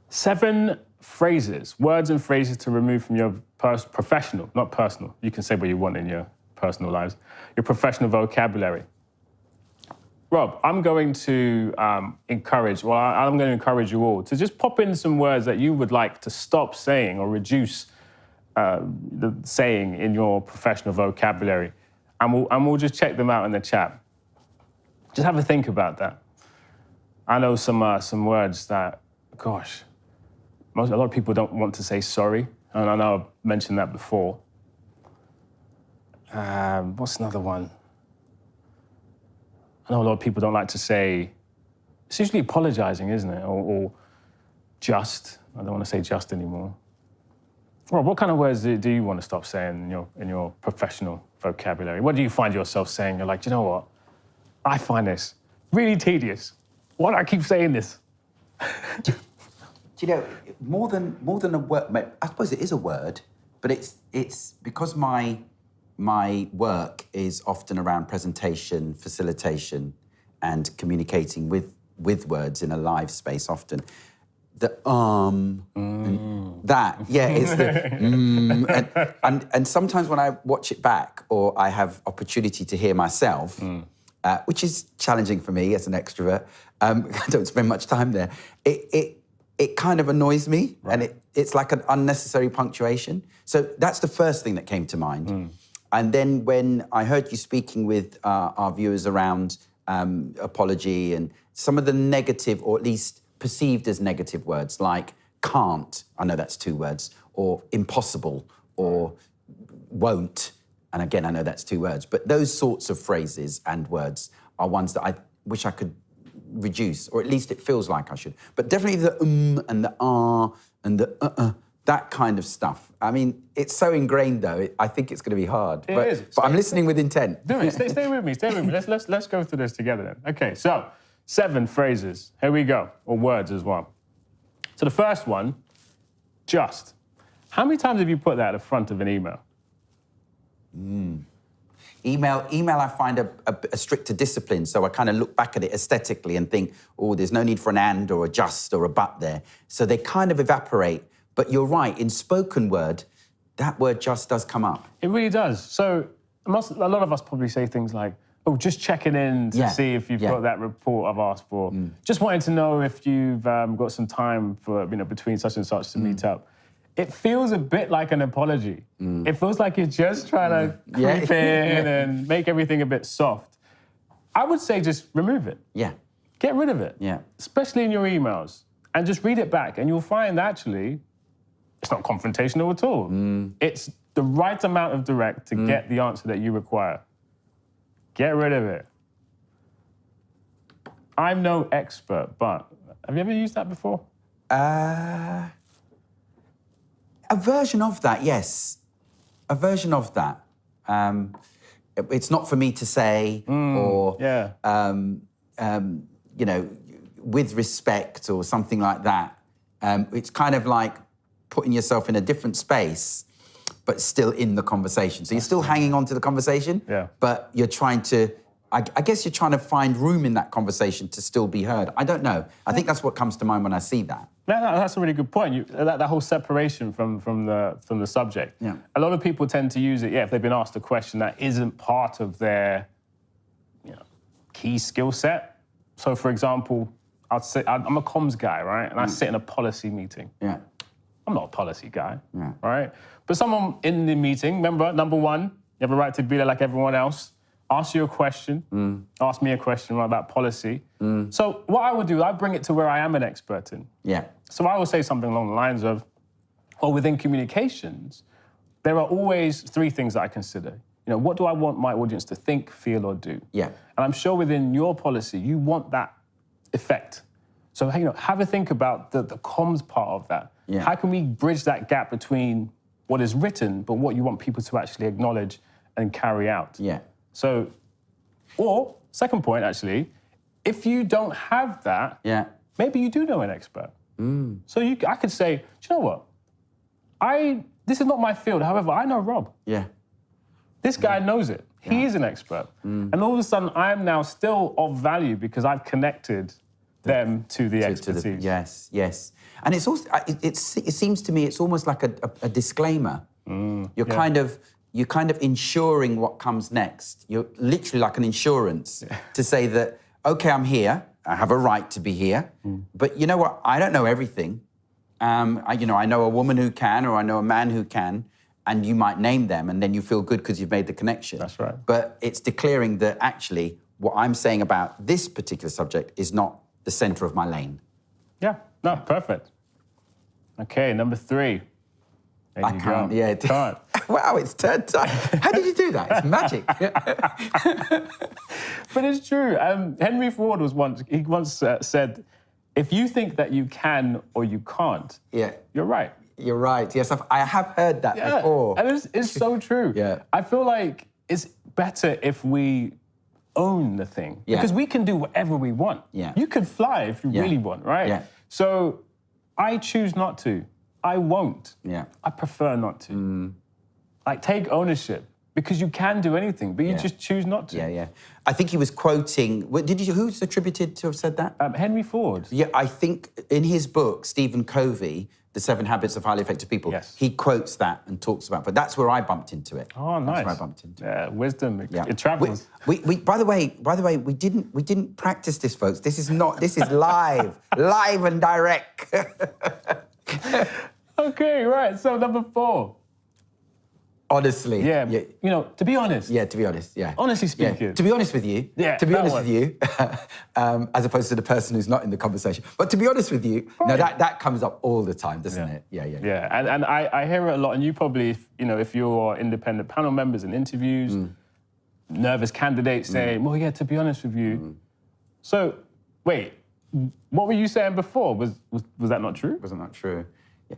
7 phrases, words and phrases to remove from your professional, not personal. You can say what you want in your personal lives, your professional vocabulary. Rob, I'm going to encourage you all to just pop in some words that you would like to stop saying or reduce the saying in your professional vocabulary. And we'll just check them out in the chat. Just have a think about that. I know some words that, gosh, a lot of people don't want to say sorry. And I know I've mentioned that before. What's another one? I know a lot of people don't like to say, it's usually apologizing, isn't it? Or just. I don't want to say just anymore. Rob, what kind of words do you want to stop saying in your professional vocabulary? What do you find yourself saying? You're like, you know what? I find this really tedious. Why do I keep saying this? Do you know, more than a word, I suppose it is a word, but it's because my work is often around presentation, facilitation, and communicating with words in a live space often. The and that, yeah, it's the and sometimes when I watch it back or I have opportunity to hear myself, which is challenging for me as an extrovert, I don't spend much time there, it kind of annoys me, right. And it's like an unnecessary punctuation. So that's the first thing that came to mind. And then when I heard you speaking with our viewers around apology and some of the negative, or at least perceived as negative words, like can't, I know that's 2 words, or impossible, or won't, and again, I know that's 2 words, but those sorts of phrases and words are ones that wish I could reduce, or at least it feels like I should. But definitely the and the and the that kind of stuff. I mean, it's so ingrained though. I think it's going to be hard. It is. But I'm listening with intent. Do it. Stay with me. Stay with me. Let's go through this together then. Okay, so 7 phrases. Here we go, or words as well. So the first one, just. How many times have you put that at the front of an email? Email, I find a stricter discipline, so I kind of look back at it aesthetically and think, oh, there's no need for an and or a just or a but there. So they kind of evaporate. But you're right, in spoken word, that word just does come up. It really does. So a lot of us probably say things like, oh, just checking in to see if you've got that report I've asked for. Just wanting to know if you've got some time for, between such and such to meet up. It feels a bit like an apology. It feels like you're just trying to creep in and make everything a bit soft. I would say just remove it. Yeah. Get rid of it. Yeah. Especially in your emails. And just read it back. And you'll find actually, it's not confrontational at all. It's the right amount of direct to get the answer that you require. Get rid of it. I'm no expert, but have you ever used that before? A version of that, yes. A version of that. It's not for me to say, or with respect or something like that. It's kind of like putting yourself in a different space, but still in the conversation. So you're still hanging on to the conversation, but you're trying to, I guess you're trying to find room in that conversation to still be heard. I don't know. I think that's what comes to mind when I see that. No, that's a really good point. That whole separation from the subject. Yeah. A lot of people tend to use it, if they've been asked a question that isn't part of their key skill set. So, for example, I'd say I'm a comms guy, right? And I sit in a policy meeting. Yeah. I'm not a policy guy, right? But someone in the meeting, remember, number one, you have a right to be there like everyone else. Ask you a question, ask me a question about policy. So what I would do, I bring it to where I am an expert in. Yeah. So I will say something along the lines of, well, within communications, there are always 3 things that I consider. What do I want my audience to think, feel, or do? Yeah. And I'm sure within your policy, you want that effect. So, have a think about the comms part of that. Yeah. How can we bridge that gap between what is written, but what you want people to actually acknowledge and carry out? Yeah. So, or second point, actually, if you don't have that, maybe you do know an expert. So I could say, do you know what? This is not my field. However, I know Rob. Yeah. This guy knows it. He is an expert. And all of a sudden, I'm now still of value because I've connected them to the expertise. Yes. And it's also, it seems to me it's almost like a disclaimer. You're kind of insuring what comes next. You're literally like an insurance to say that, okay, I'm here. I have a right to be here. But you know what? I don't know everything. I know a woman who can, or I know a man who can, and you might name them, and then you feel good because you've made the connection. That's right. But it's declaring that actually what I'm saying about this particular subject is not the center of my lane. Yeah, no, perfect. Okay, number 3. There I you can't, go. yeah. Can't. Wow, it's third time. How did you do that? It's magic. But it's true. Henry Ford once said, if you think that you can or you can't, you're right. You're right. Yes, I have heard that before. And it's so true. I feel like it's better if we own the thing. Because we can do whatever we want. You can fly if you really want, right? So I choose not to. I won't. I prefer not to. Like, take ownership, because you can do anything, but you just choose not to. I think he was quoting, who's attributed to have said that? Henry Ford. Yeah, I think in his book, Stephen Covey, The 7 Habits of Highly Effective People, he quotes that and talks about, but that's where I bumped into it. Oh, nice. That's where I bumped into it. Yeah, wisdom, it travels. By the way, we didn't practice this, folks. This is live, live and direct. Okay, right, so number 4. Honestly. To be honest. To be honest, Honestly speaking. To be honest with you. To be honest with you, as opposed to the person who's not in the conversation. But to be honest with you, no, that comes up all the time, doesn't it? Yeah, and I hear it a lot, and you probably, if you're independent panel members in interviews, nervous candidates saying, well, to be honest with you, So, wait, what were you saying before? Was that not true? Wasn't that true? Yeah.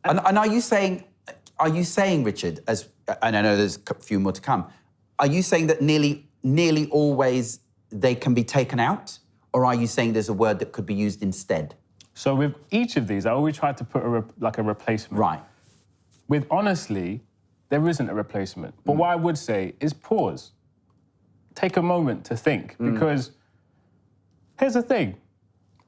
And are you saying, Richard, and I know there's a few more to come, are you saying that nearly always they can be taken out? Or are you saying there's a word that could be used instead? So with each of these, I always try to put a replacement. Right. With honestly, there isn't a replacement. But what I would say is pause. Take a moment to think, because here's the thing.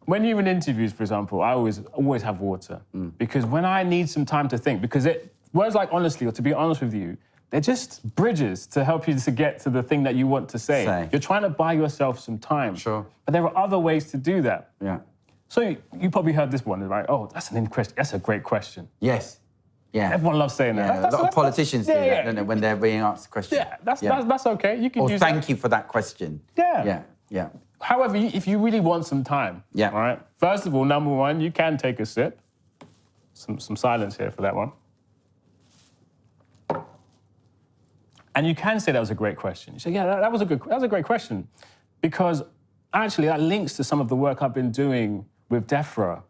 When you're in interviews, for example, I always have water, because when I need some time to think, because words like honestly, or to be honest with you, they're just bridges to help you to get to the thing that you want to say. You're trying to buy yourself some time. Sure. But there are other ways to do that. Yeah. So you probably heard this one, right? Oh, that's a great question. Yes. Yeah. Everyone loves saying that. Yeah, a lot of politicians do that, don't they, when they're being asked a question. Yeah, that's okay. You can or use thank you for that question. Yeah. Yeah. However, if you really want some time, all right? First of all, number one, you can take a sip. Some silence here for that one. And you can say that was a great question. You say, yeah, that was a great question, because actually that links to some of the work I've been doing with DEFRA,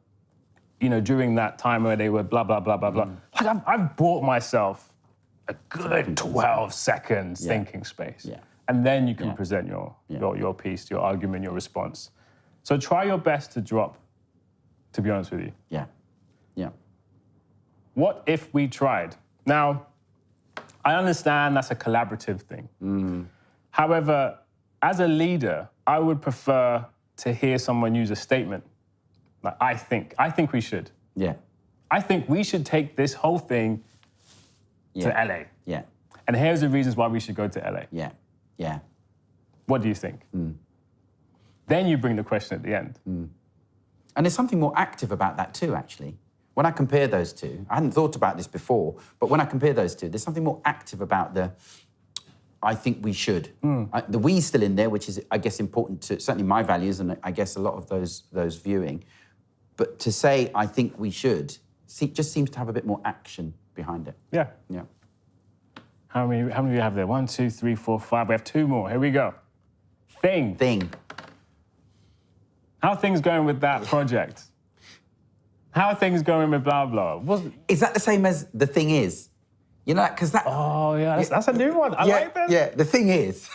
during that time where they were blah, blah, blah, blah, blah. Like I've bought myself a good 12 seconds thinking space. Yeah. And then you can present your piece, your argument, your response. So try your best to drop, to be honest with you. Yeah. Yeah. What if we tried? Now, I understand that's a collaborative thing. However, as a leader, I would prefer to hear someone use a statement. Like, I think we should. Yeah. I think we should take this whole thing to LA. Yeah. And here's the reasons why we should go to LA. Yeah. Yeah. What do you think? Then you bring the question at the end. And there's something more active about that too, actually. When I compare those two, I hadn't thought about this before, but when I compare those two, there's something more active about I think we should. The we's still in there, which is, I guess, important to certainly my values and I guess a lot of those viewing. But to say, I think we should, just seems to have a bit more action behind it. Yeah. Yeah. How many do you have there? 1, 2, 3, 4, 5. We have 2 more. Here we go. Thing. How are things going with that project? How are things going with blah, blah? Is that the same as the thing is? Because that... Oh, yeah, that's a new one. I like that. Yeah, the thing is...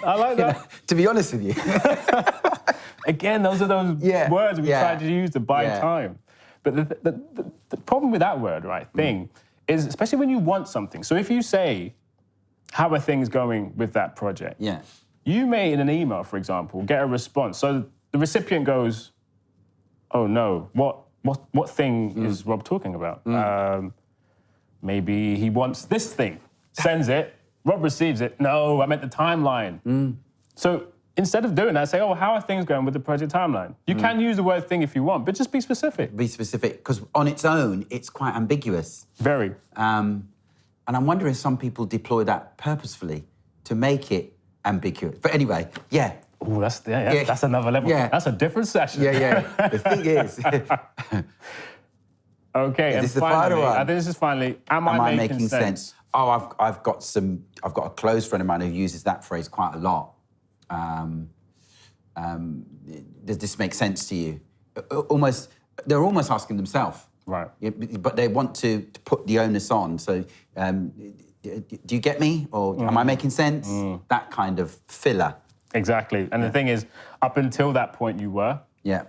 I like that. To be honest with you. Again, those are those words we try to use to buy time. But the problem with that word, right, thing, is especially when you want something. So if you say, how are things going with that project? Yeah. You may, in an email, for example, get a response. So the recipient goes, oh, no, what thing is Rob talking about? Maybe he wants this thing. Sends it. Rob receives it. No, I meant the timeline. So instead of doing that, say, oh, how are things going with the project timeline? You can use the word thing if you want, but just be specific. Be specific, because on its own, it's quite ambiguous. Very. And I'm wondering if some people deploy that purposefully to make it ambiguous. But anyway, Oh, that's another level. Yeah. That's a different session. Yeah. The thing is... Okay, and finally, I think this is finally, am I making sense? Oh, I've got a close friend of mine who uses that phrase quite a lot. Does this make sense to you? They're almost asking themselves. Right. But they want to put the onus on. So, do you get me? Or am I making sense? That kind of filler. Exactly. And the thing is, up until that point you were. Yeah.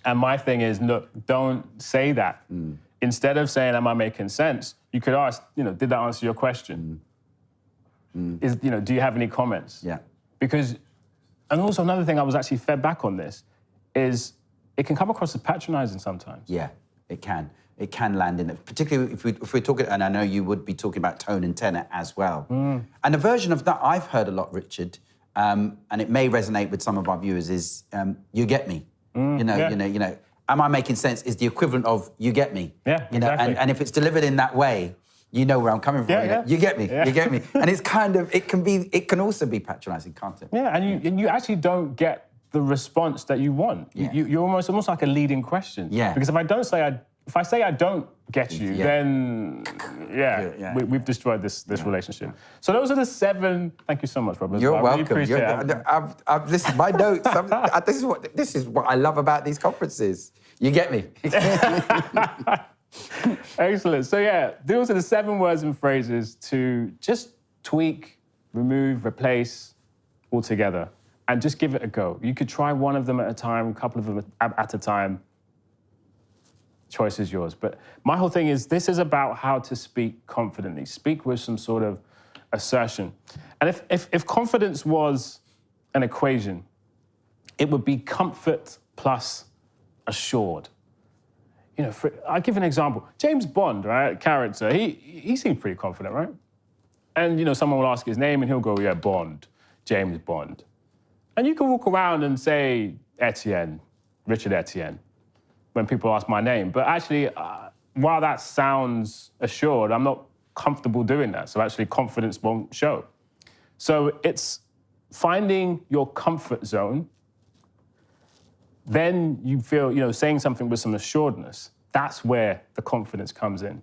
And my thing is, look, don't say that. Instead of saying, am I making sense? You could ask, did that answer your question? Do you have any comments? Yeah. Because, and also another thing I was actually fed back on this is it can come across as patronizing sometimes. Yeah, it can. It can land in it, particularly if we're talking, and I know you would be talking about tone and tenor as well. And a version of that I've heard a lot, Richard, and it may resonate with some of our viewers, is you get me. Am I making sense is the equivalent of you get me. Yeah, exactly. And if it's delivered in that way, you know where I'm coming from. You get me, you get me. And it's kind of, it can also be patronizing, can't it? Yeah, and you actually don't get the response that you want. Yeah. You're almost like a leading question. Yeah. Because if I say I don't get you, then Yeah. We've destroyed this relationship. So those are the 7. Thank you so much, Robert. You're I welcome. Really appreciate it. I've listened my notes. This is what I love about these conferences. You get me. Excellent. So yeah, those are the 7 words and phrases to just tweak, remove, replace altogether, and just give it a go. You could try one of them at a time, a couple of them at a time. Choice is yours. But my whole thing is, this is about how to speak confidently, speak with some sort of assertion. And if confidence was an equation, it would be comfort plus assured. You know, I'll give an example. James Bond, right, character, he seemed pretty confident, right? And, you know, someone will ask his name and he'll go, yeah, Bond, James Bond. And you can walk around and say, Etienne, Richard Etienne, when people ask my name. But actually, while that sounds assured, I'm not comfortable doing that. So actually, confidence won't show. So it's finding your comfort zone. Then you feel, you know, saying something with some assuredness. That's where the confidence comes in.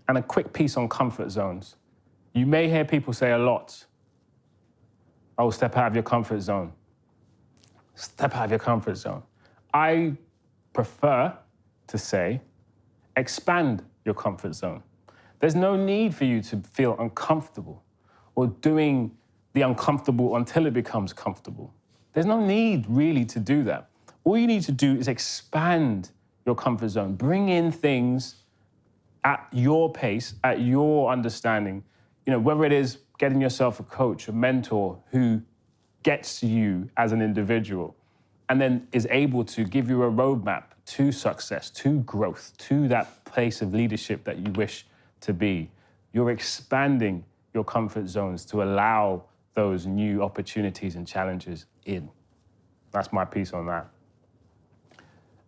And a quick piece on comfort zones. You may hear people say a lot, oh, step out of your comfort zone. Step out of your comfort zone. I prefer to say, expand your comfort zone. There's no need for you to feel uncomfortable or doing the uncomfortable until it becomes comfortable. There's no need really to do that. All you need to do is expand your comfort zone. Bring in things at your pace, at your understanding. You know, whether it is getting yourself a coach, a mentor who gets you as an individual and then is able to give you a roadmap to success, to growth, to that place of leadership that you wish to be. You're expanding your comfort zones to allow those new opportunities and challenges in. That's my piece on that.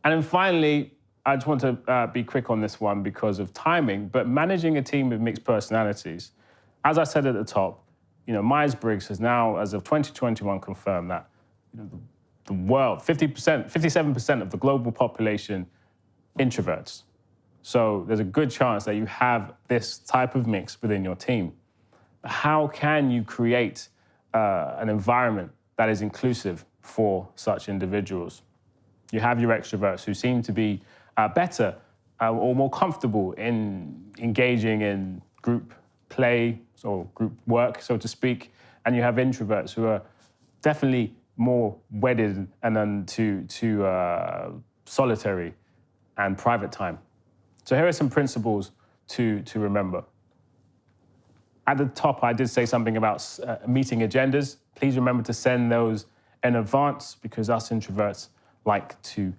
And then finally, I just want to be quick on this one because of timing, but managing a team with mixed personalities. As I said at the top, you know, Myers-Briggs has now, as of 2021, confirmed that, you know, the world, 57% of the global population, introverts. So there's a good chance that you have this type of mix within your team. How can you create an environment that is inclusive for such individuals? You have your extroverts who seem to be better or more comfortable in engaging in group play or group work, so to speak. And you have introverts who are definitely more wedded and then to solitary and private time. So here are some principles to remember. At the top, I did say something about meeting agendas. Please remember to send those in advance because us introverts like to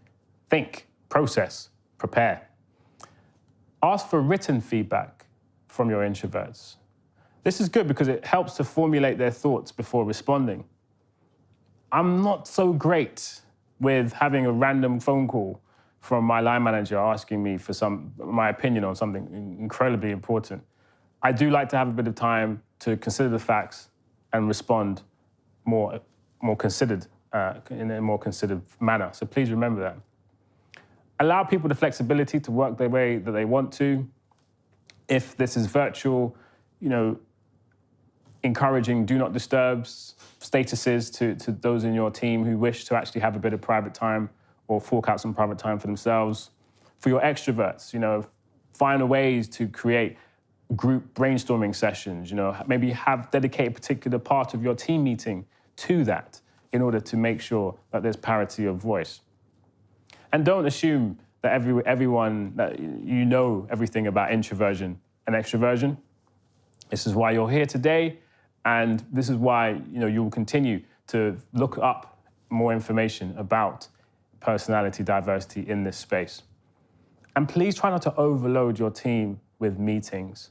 think, process, prepare. Ask for written feedback from your introverts. This is good because it helps to formulate their thoughts before responding. I'm not so great with having a random phone call from my line manager asking me for my opinion on something incredibly important. I do like to have a bit of time to consider the facts and respond more considered, in a more considered manner. So please remember that. Allow people the flexibility to work the way that they want to. If this is virtual, you know, encouraging do not disturb statuses to those in your team who wish to actually have a bit of private time or fork out some private time for themselves. For your extroverts, you know, find ways to create group brainstorming sessions, you know, maybe dedicate a particular part of your team meeting to that in order to make sure that there's parity of voice. And don't assume that everyone, that you know everything about introversion and extroversion. This is why you're here today, and this is why, you know, you will continue to look up more information about personality diversity in this space. And please try not to overload your team with meetings.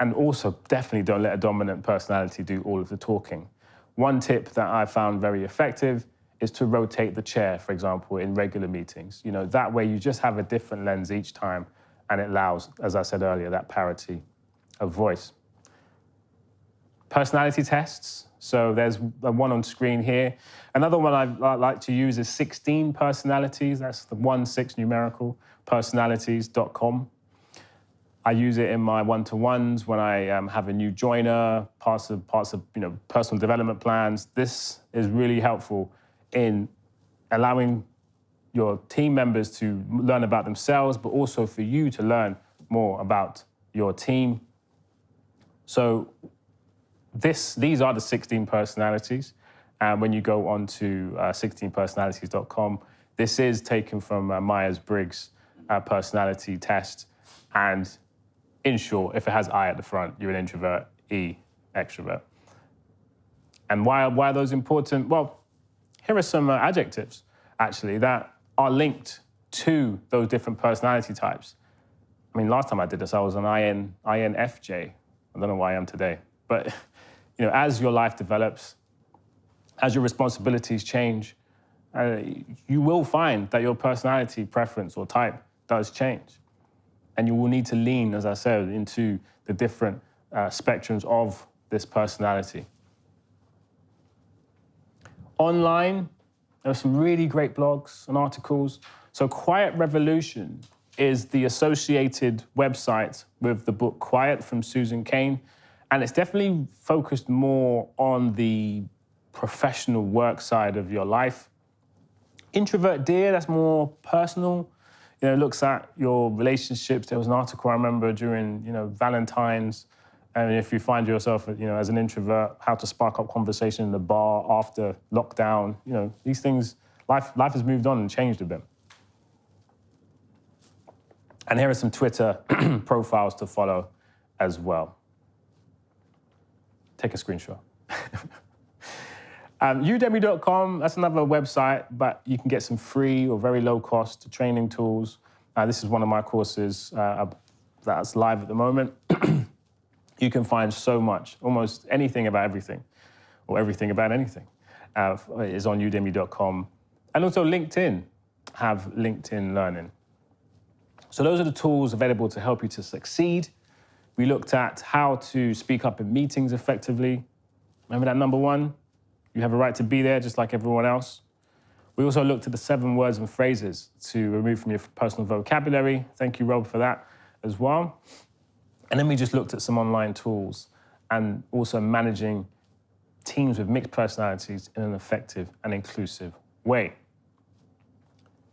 And also, definitely don't let a dominant personality do all of the talking. One tip that I found very effective is to rotate the chair, for example, in regular meetings. You know, that way you just have a different lens each time, and it allows, as I said earlier, that parity of voice. Personality tests. So there's one on screen here. Another one I like to use is 16 personalities. That's the 16 numerical personalities.com. I use it in my one-to-ones when I have a new joiner, parts of personal development plans. This is really helpful in allowing your team members to learn about themselves, but also for you to learn more about your team. So these are the 16 personalities. And when you go on to 16personalities.com, this is taken from Myers-Briggs personality test. And in short, if it has I at the front, you're an introvert, E, extrovert. And why are those important? Well, here are some adjectives, actually, that are linked to those different personality types. I mean, last time I did this, I was an INFJ. I don't know why I am today. But as your life develops, as your responsibilities change, you will find that your personality preference or type does change. And you will need to lean, as I said, into the different spectrums of this personality. Online, there are some really great blogs and articles. So Quiet Revolution is the associated website with the book Quiet from Susan Cain. And it's definitely focused more on the professional work side of your life. Introvert Dear, that's more personal. It looks at your relationships. There was an article I remember during, Valentine's. And if you find yourself, as an introvert, how to spark up conversation in the bar after lockdown, these things, life has moved on and changed a bit. And here are some Twitter profiles to follow as well. Take a screenshot. Udemy.com, that's another website, but you can get some free or very low cost training tools. This is one of my courses that's live at the moment. You can find so much, almost anything about everything, or everything about anything, is on udemy.com. And also LinkedIn, have LinkedIn Learning. So those are the tools available to help you to succeed. We looked at how to speak up in meetings effectively. Remember that number one? You have a right to be there just like everyone else. We also looked at the 7 words and phrases to remove from your personal vocabulary. Thank you, Rob, for that as well. And then we just looked at some online tools and also managing teams with mixed personalities in an effective and inclusive way.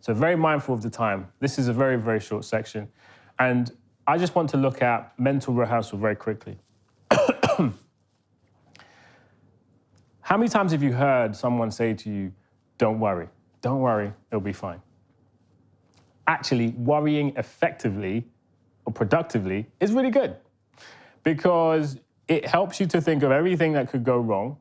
So very mindful of the time. This is a very, very short section. And I just want to look at mental rehearsal very quickly. How many times have you heard someone say to you, don't worry, it'll be fine? Actually, worrying effectively or productively is really good because it helps you to think of everything that could go wrong,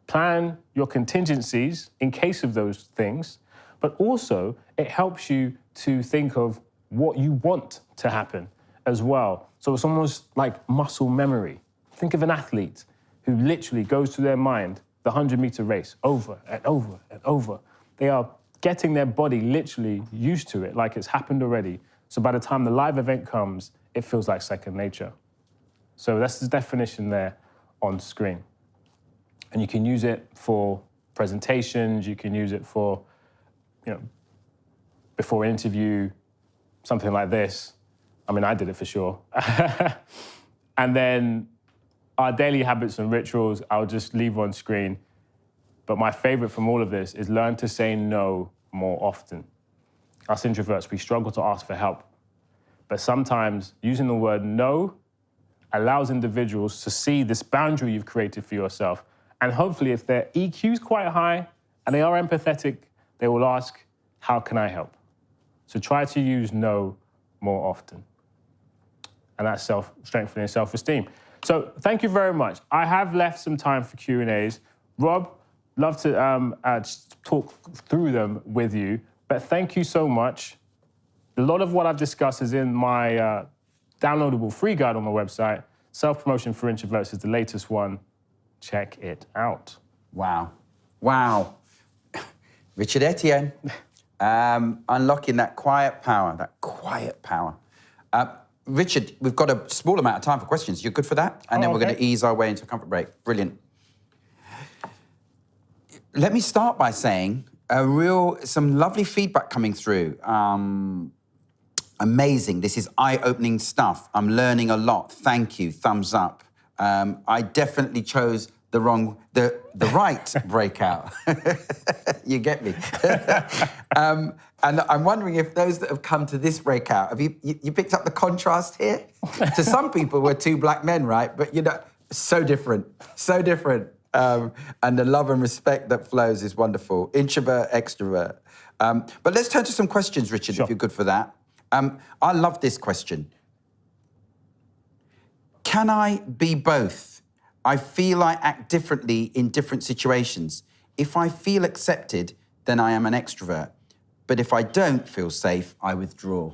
plan your contingencies in case of those things, but also it helps you to think of what you want to happen as well. So it's almost like muscle memory. Think of an athlete who literally goes through their mind the 100-meter race over and over and over. They are getting their body literally used to it, like it's happened already. So by the time the live event comes, it feels like second nature. So that's the definition there on screen. And you can use it for presentations, you can use it for, before an interview, something like this. I mean, I did it for sure. And then our daily habits and rituals, I'll just leave on screen. But my favorite from all of this is learn to say no more often. Us introverts, we struggle to ask for help. But sometimes using the word no allows individuals to see this boundary you've created for yourself. And hopefully if their EQ is quite high and they are empathetic, they will ask, how can I help? So try to use no more often. And that's strengthening self-esteem. So thank you very much. I have left some time for Q&As. Rob, love to talk through them with you, but thank you so much. A lot of what I've discussed is in my downloadable free guide on my website. Self-Promotion for Introverts is the latest one. Check it out. Wow. Richard Etienne, unlocking that quiet power, Richard, we've got a small amount of time for questions. You're good for that? And then we're going to ease our way into a comfort break. Brilliant. Let me start by saying some lovely feedback coming through. Amazing. This is eye-opening stuff. I'm learning a lot. Thank you. Thumbs up. I definitely chose the right breakout. You get me. And I'm wondering if those that have come to this breakout, have you picked up the contrast here? To some people, we're two black men, right? But so different, so different. And the love and respect that flows is wonderful. Introvert, extrovert. But let's turn to some questions, Richard, if you're good for that. I love this question. Can I be both? I feel I act differently in different situations. If I feel accepted, then I am an extrovert. But if I don't feel safe, I withdraw.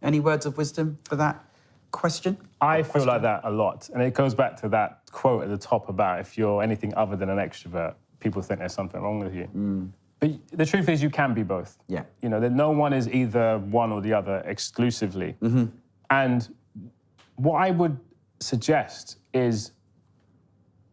Any words of wisdom for that question? I feel like that a lot. And it goes back to that quote at the top about if you're anything other than an extrovert, people think there's something wrong with you. But the truth is you can be both. Yeah. That no one is either one or the other exclusively. And what I would suggest is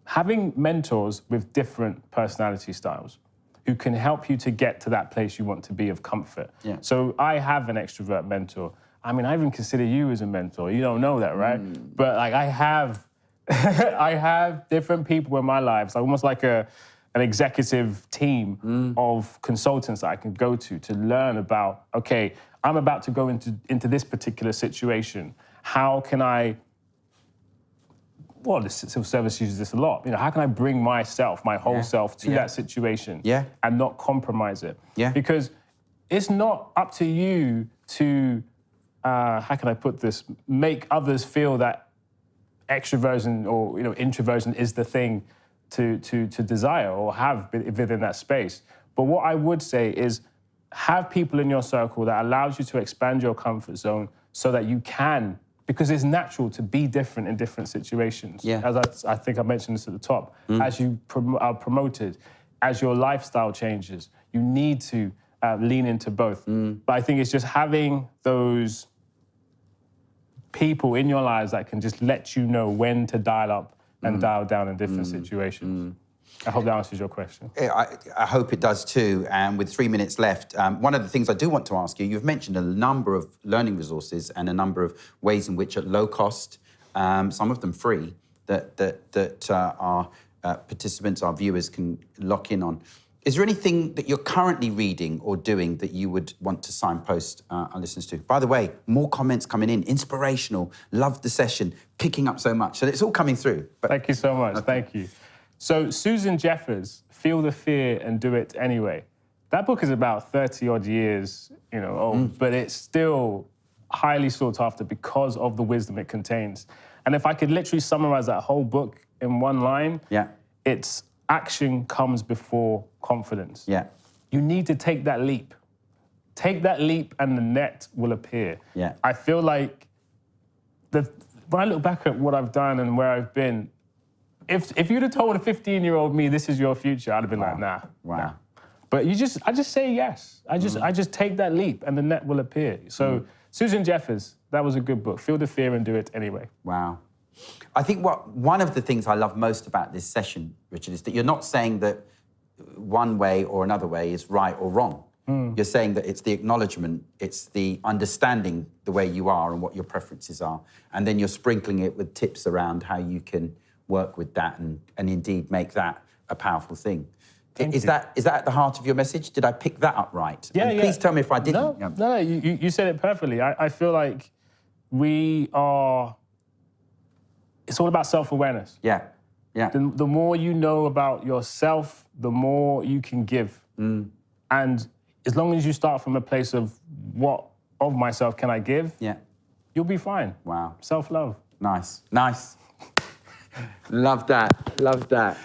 having mentors with different personality styles who can help you to get to that place you want to be of comfort. Yeah. So I have an extrovert mentor. I mean, I even consider you as a mentor. You don't know that, right? But like I have different people in my life, almost like an executive team of consultants that I can go to learn about, okay, I'm about to go into this particular situation. How can I, well, the civil service uses this a lot. How can I bring myself, my whole self to that situation and not compromise it? Because it's not up to you to, how can I put this, make others feel that extroversion or introversion is the thing to desire or have within that space. But what I would say is have people in your circle that allows you to expand your comfort zone so that you can, because it's natural to be different in different situations. As I think I mentioned this at the top, as you are promoted, as your lifestyle changes, you need to lean into both. But I think it's just having those people in your lives that can just let you know when to dial up and dial down in different situations. I hope that answers your question. I hope it does too. And with 3 minutes left, one of the things I do want to ask you, you've mentioned a number of learning resources and a number of ways in which at low cost, some of them free, that our participants, our viewers can lock in on. Is there anything that you're currently reading or doing that you would want to signpost our listeners to? By the way, more comments coming in, inspirational, loved the session, picking up so much. So it's all coming through. But thank you so much, thank you. So Susan Jeffers, Feel the Fear and Do It Anyway. That book is about 30 odd years, old, but it's still highly sought after because of the wisdom it contains. And if I could literally summarize that whole book in one line, it's action comes before confidence. You need to take that leap. Take that leap and the net will appear. I feel like when I look back at what I've done and where I've been, if you'd have told a 15-year-old me this is your future, I'd have been like, nah. Nah. But I just say yes. I just take that leap and the net will appear. So Susan Jeffers, that was a good book. Feel the fear and do it anyway. Wow. I think one of the things I love most about this session, Richard, is that you're not saying that one way or another way is right or wrong. You're saying that it's the acknowledgement, it's the understanding the way you are and what your preferences are, and then you're sprinkling it with tips around how you can work with that and indeed make that a powerful thing. Is that at the heart of your message? Did I pick that up right? Yeah, and please tell me if I didn't. No, you said it perfectly. I feel like it's all about self-awareness. The more you know about yourself, the more you can give. And as long as you start from a place of what of myself can I give, you'll be fine. Wow. Self-love. Nice. Love that.